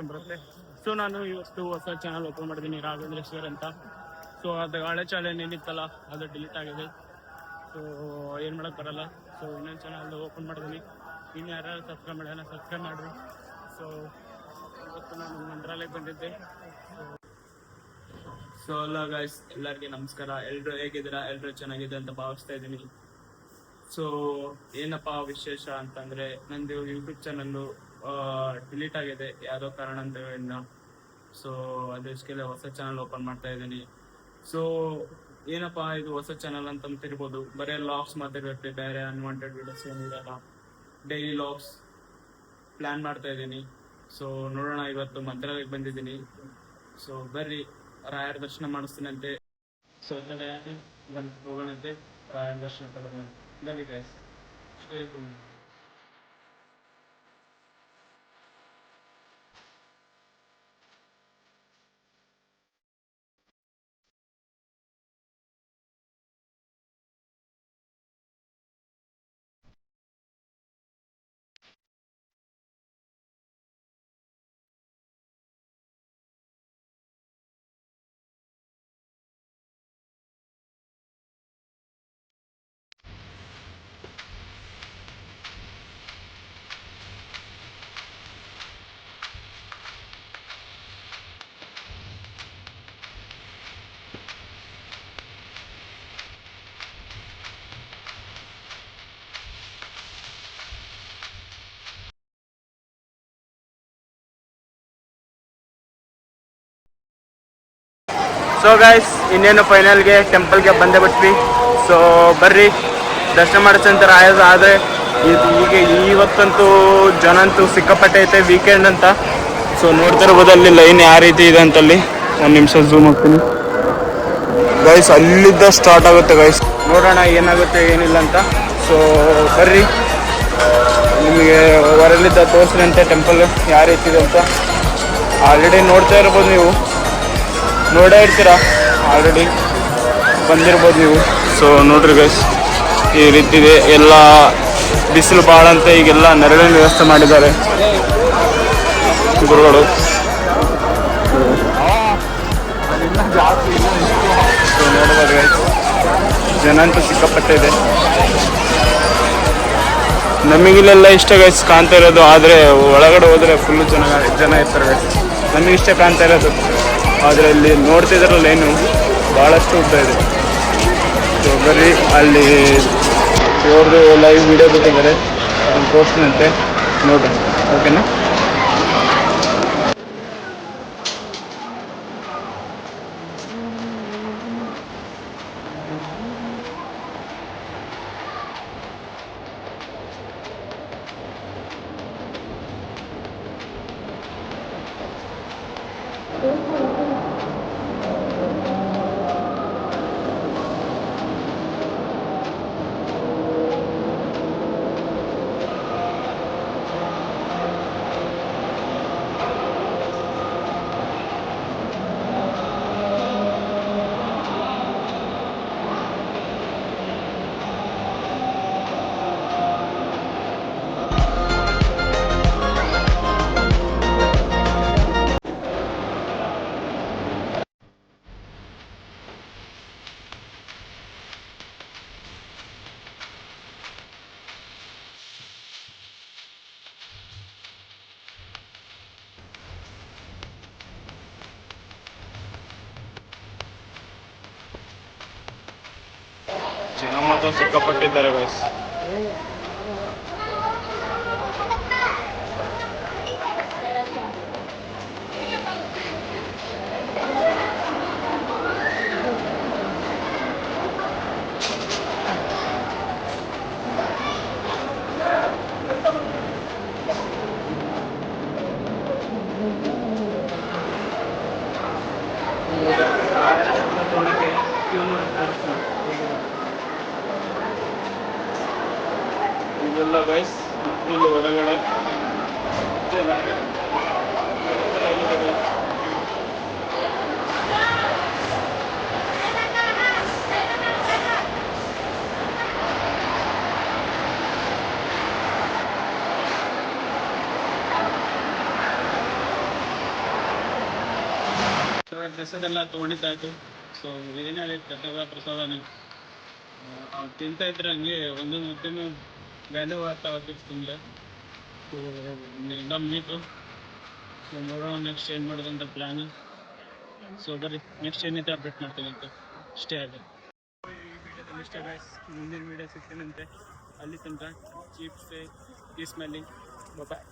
ಬರುತ್ತೆ. ಸೊ ನಾನು ಇವತ್ತು ಹೊಸ ಚಾನಲ್ ಓಪನ್ ಮಾಡಿದ್ದೀನಿ, ರಾಘವೇಂದ್ರೇಶ್ವರ್ ಅಂತ. ಸೊ ಅದು ಹಳೆ ಚಾನಲ್ ಏನಿತ್ತಲ್ಲ ಅದು ಡಿಲೀಟ್ ಆಗಿದೆ. ಸೊ ಏನು ಮಾಡೋಕ್ಕೆ ಬರಲ್ಲ. ಸೊ ಇನ್ನೊಂದು ಚಾನಲ್ ಓಪನ್ ಮಾಡಿದ್ದೀನಿ. ಇನ್ನು ಯಾರು ಸಬ್ಸ್ಕ್ರೈಬ್ ಮಾಡೋಣ, ಸಬ್ಸ್ಕ್ರೈಬ್ ಮಾಡಿರಿ. ಸೊ ಇವತ್ತು ನಾನು ಮಂತ್ರಾಲಯಕ್ಕೆ ಬಂದಿದ್ದೆ. ಸೊ ಅಲ್ಲ ಗೈಸ್, ಎಲ್ಲರಿಗೆ ನಮಸ್ಕಾರ. ಎಲ್ಲರೂ ಹೇಗಿದ್ದೀರಾ? ಎಲ್ಲರೂ ಚೆನ್ನಾಗಿದೆ ಅಂತ ಭಾವಿಸ್ತಾ ಇದ್ದೀನಿ. ಸೊ ಏನಪ್ಪ ವಿಶೇಷ ಅಂತಂದರೆ, ನಂದು ಯೂಟ್ಯೂಬ್ ಚಾನಲ್ಲು ಡಿಲೀಟ್ ಆಗಿದೆ ಯಾವುದೋ ಕಾರಣದಿಂದ. ಸೊ ಅದಕ್ಕೆ ಹೊಸ ಚಾನಲ್ ಓಪನ್ ಮಾಡ್ತಾ ಇದ್ದೀನಿ. ಸೊ ಏನಪ್ಪ ಇದು ಹೊಸ ಚಾನಲ್ ಅಂತ ಅಂತಿರ್ಬೋದು, ಬರೀ ಲಾಗ್ಸ್ ಮಾತಾಡಿರುತ್ತೆ, ಬೇರೆ ಅನ್ವಾಂಟೆಡ್ ವಿಡಿಯೋಸ್ ಏನಿರಲ್ಲ. ಡೈಲಿ ಲಾಗ್ಸ್ ಪ್ಲ್ಯಾನ್ ಮಾಡ್ತಾ ಇದ್ದೀನಿ. ಸೊ ನೋಡೋಣ, ಇವತ್ತು ಮಂತ್ರಾಲಯಕ್ಕೆ ಬಂದಿದ್ದೀನಿ. ಸೊ ಬರ್ರಿ, ರಾಯರ ದರ್ಶನ ಮಾಡಿಸ್ತೀನಂತೆ. ಸೊ ಹೋಗೋಣಂತೆ, ರಾಯರ ದರ್ಶನ ತಗೊಂಡು ಬನ್ನಿ ಗೈಸ್. ಸೊ ಗೈಸ್, ಇನ್ನೇನು ಫೈನಲ್ಗೆ ಟೆಂಪಲ್ಗೆ ಬಂದೇ ಬಿಟ್ವಿ. ಸೊ ಬರ್ರಿ, ದರ್ಶನ ಮಾಡಿಸಂತಾರೆ ಆಯೋದು. ಆದರೆ ಈಗ ಇವತ್ತಂತೂ ಜನ ಅಂತೂ ಸಿಕ್ಕಾಪಟ್ಟೆ ಐತೆ, ವೀಕೆಂಡ್ ಅಂತ. ಸೊ ನೋಡ್ತಿರ್ಬೋದು ಅಲ್ಲಿ ಲೈನ್ ಯಾವ ರೀತಿ ಇದೆ ಅಂತಲ್ಲಿ. ಒಂದು ನಿಮಿಷ ಝೂಮ್ ಹಾಕ್ತೀನಿ ಗೈಸ್. ಅಲ್ಲಿದ್ದ ಸ್ಟಾರ್ಟ್ ಆಗುತ್ತೆ ಗೈಸ್. ನೋಡೋಣ ಏನಾಗುತ್ತೆ ಏನಿಲ್ಲ ಅಂತ. ಸೊ ಬರ್ರಿ, ನಿಮಗೆ ಹೊರಲಿದ್ದ ತೋರಿಸಿದಂತೆ ಟೆಂಪಲ್ ಯಾವ ರೀತಿ ಇದೆ ಅಂತ. ಆಲ್ರೆಡಿ ನೋಡ್ತಾ ಇರ್ಬೋದು, ನೀವು ನೋಡೇ ಇರ್ತೀರಾ, ಆಲ್ರೆಡಿ ಬಂದಿರ್ಬೋದು ನೀವು. ಸೊ ನೋಡ್ರಿ ಗೈಸ್, ಈ ರೀತಿ ಇದೆ. ಎಲ್ಲ ಬಿಸಿಲು ಭಾಳ ಅಂತ ಈಗೆಲ್ಲ ನೆರಳಿನ ವ್ಯವಸ್ಥೆ ಮಾಡಿದ್ದಾರೆ ಗುರುಗಳು. ಸೊ ನೋಡ್ಬೋದು ಗೈಸ್, ಜನ ಅಂತೂ ಸಿಕ್ಕಾಪಟ್ಟೆ ಇದೆ. ನಮಗಿಲ್ಲೆಲ್ಲ ಇಷ್ಟ ಗೈಸ್ ಕಾಣ್ತಾ ಇರೋದು, ಆದರೆ ಒಳಗಡೆ ಹೋದರೆ ಫುಲ್ಲು ಜನ ಇರ್ತಾರೆ ಗೈಸ್. ನಮಗಿಷ್ಟ ಕಾಣ್ತಾ ಇರೋದು, ಆದರೆ ಅಲ್ಲಿ ನೋಡ್ತಿದ್ರಲ್ಲ ಏನು ಭಾಳಷ್ಟು ಉದ್ದ ಇದೆ. ಸೊ ಬರ್ರಿ, ಅಲ್ಲಿ ಅವ್ರದ್ದು ಲೈವ್ ವಿಡಿಯೋ ಬಿಟ್ಟಿದ್ದಾರೆ, ಅದನ್ನು ತೋರಿಸ್ತೀನಂತೆ, ನೋಡ್ರಿ. ಓಕೆನಾ? ಜನ ಮಾತ್ರ ಸಿಕ್ಕಾಪಟ್ಟಿದ್ದಾರೆ ಗೈಸ್. ಇದೆಲ್ಲ ಗೈಸ್ ಇಲ್ಲಿ ಹೊರಗಡೆ ಡ್ರೆಸ್ಸದೆಲ್ಲ ತೊಗೊಂಡಿದ್ದಾಯ್ತು. ಸೊ ಏನಾಗೈತೆ ಪ್ರಸಾದನೇ ತಿಂತಾ ಇದ್ರೆ ಹಂಗೆ ಒಂದು ಮುದ್ದೆನೂ ವ್ಯಾಲ್ಯೂ ಆಗ್ತಾ ಹೋಗ್ತಿತ್ತು ತುಂಬ. ಸೊ ಎಲ್ಲ ಮುಗೀತು. ಸೊ ನೋಡೋಣ ನೆಕ್ಸ್ಟ್ ಏನು ಮಾಡೋದು ಅಂತ ಪ್ಲ್ಯಾನು. ಸೊ ಬರ್ರಿ ನೆಕ್ಸ್ಟ್ ಏನೈತೆ ಅಪ್ಡೇಟ್ ಮಾಡ್ತೀನಿ ಅಂತ ಅಷ್ಟೇ ಆಗಿದೆ. ಈ ವಿಡಿಯೋದಲ್ಲಿ ಇಷ್ಟೇ ಗೈಸ್, ಮುಂದಿನ ವಿಡಿಯೋ ಸಿಗ್ತೀನಂತೆ. ಅಲ್ಲಿ ತನಕ ಕೀಪ್ ಸ್ಟೇ, ಕೀಪ್ ಸ್ಮೆಲ್ಲಿಂಗ್, ಬಾಯ್.